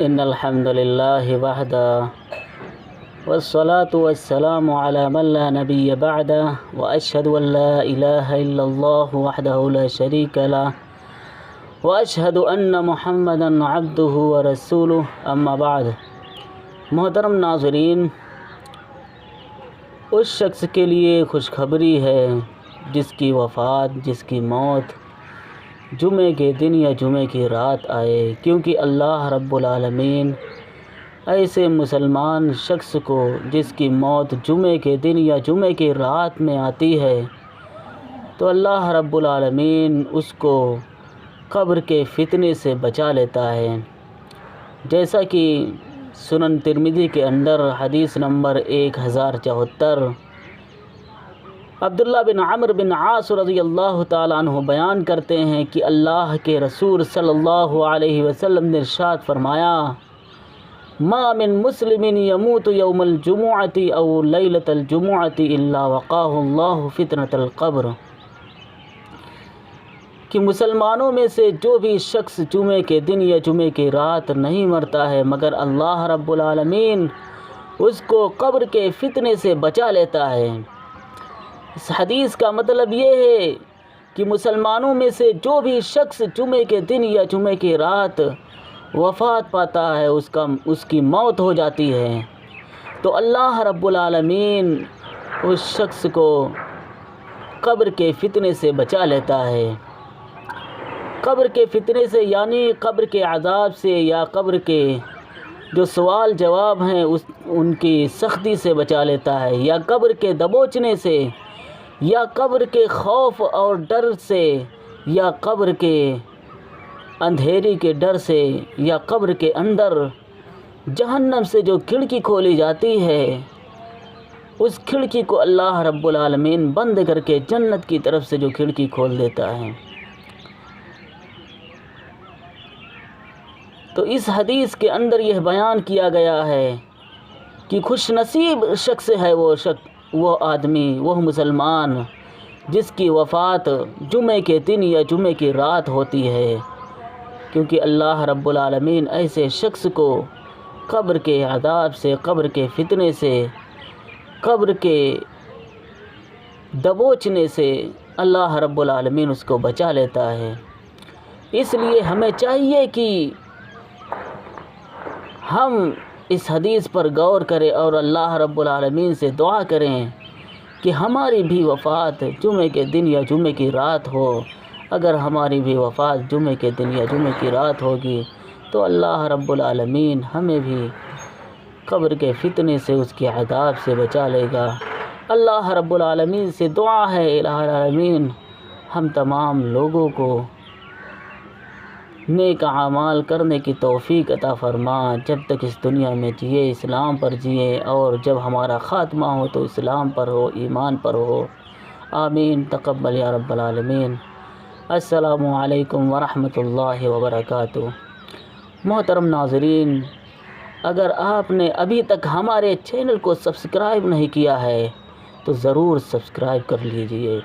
ان الحمد للہ وحدہ والصلاة والسلام على من لا نبی بعدہ واشہد ان لا الہ الا اللہ وحدہ لا شریک لہ واشہد ان محمدا عبدہ ورسولہ اما بعد۔ محترم ناظرین، اس شخص کے لیے خوشخبری ہے جس کی وفات، جس کی موت جمعے کے دن یا جمعے کی رات آئے، کیونکہ اللہ رب العالمین ایسے مسلمان شخص کو جس کی موت جمعے کے دن یا جمعے کی رات میں آتی ہے تو اللہ رب العالمین اس کو قبر کے فتنے سے بچا لیتا ہے، جیسا کہ سنن ترمذی کے اندر حدیث نمبر 1074 عبداللہ بن عمرو بن عاص رضی اللہ تعالیٰ عنہ بیان کرتے ہیں کہ اللہ کے رسول صلی اللہ علیہ وسلم نے ارشاد فرمایا، ما من مسلم یموت یوم الجمعۃ او لیلۃ الجمعۃ الا وقاہ اللہ فتنۃ القبر، کہ مسلمانوں میں سے جو بھی شخص جمعے کے دن یا جمعے کی رات نہیں مرتا ہے مگر اللہ رب العالمین اس کو قبر کے فتنے سے بچا لیتا ہے۔ اس حدیث کا مطلب یہ ہے کہ مسلمانوں میں سے جو بھی شخص جمعے کے دن یا جمعے کی رات وفات پاتا ہے، اس کی موت ہو جاتی ہے، تو اللہ رب العالمین اس شخص کو قبر کے فتنے سے بچا لیتا ہے۔ قبر کے فتنے سے یعنی قبر کے عذاب سے یا قبر کے جو سوال جواب ہیں ان کی سختی سے بچا لیتا ہے، یا قبر کے دبوچنے سے، یا قبر کے خوف اور ڈر سے، یا قبر کے اندھیری کے ڈر سے، یا قبر کے اندر جہنم سے جو کھڑکی کھولی جاتی ہے اس کھڑکی کو اللہ رب العالمین بند کر کے جنت کی طرف سے جو کھڑکی کھول دیتا ہے۔ تو اس حدیث کے اندر یہ بیان کیا گیا ہے کہ خوش نصیب شخص ہے وہ آدمی، وہ مسلمان جس کی وفات جمعے کے دن یا جمعے کی رات ہوتی ہے، کیونکہ اللہ رب العالمین ایسے شخص کو قبر کے عذاب سے، قبر کے فتنے سے، قبر کے دبوچنے سے اللہ رب العالمین اس کو بچا لیتا ہے۔ اس لیے ہمیں چاہیے کہ ہم اس حدیث پر غور کریں اور اللہ رب العالمین سے دعا کریں کہ ہماری بھی وفات جمعے کے دن یا جمعے کی رات ہو۔ اگر ہماری بھی وفات جمعے کے دن یا جمعے کی رات ہوگی تو اللہ رب العالمین ہمیں بھی قبر کے فتنے سے، اس کے عذاب سے بچا لے گا۔ اللہ رب العالمین سے دعا ہے، الہ العالمین ہم تمام لوگوں کو نیک اعمال کرنے کی توفیق عطا فرما، جب تک اس دنیا میں جیے اسلام پر جیے، اور جب ہمارا خاتمہ ہو تو اسلام پر ہو، ایمان پر ہو۔ آمین، تقبل یا رب العالمین۔ السلام علیکم ورحمۃ اللہ وبرکاتہ۔ محترم ناظرین، اگر آپ نے ابھی تک ہمارے چینل کو سبسکرائب نہیں کیا ہے تو ضرور سبسکرائب کر لیجئے۔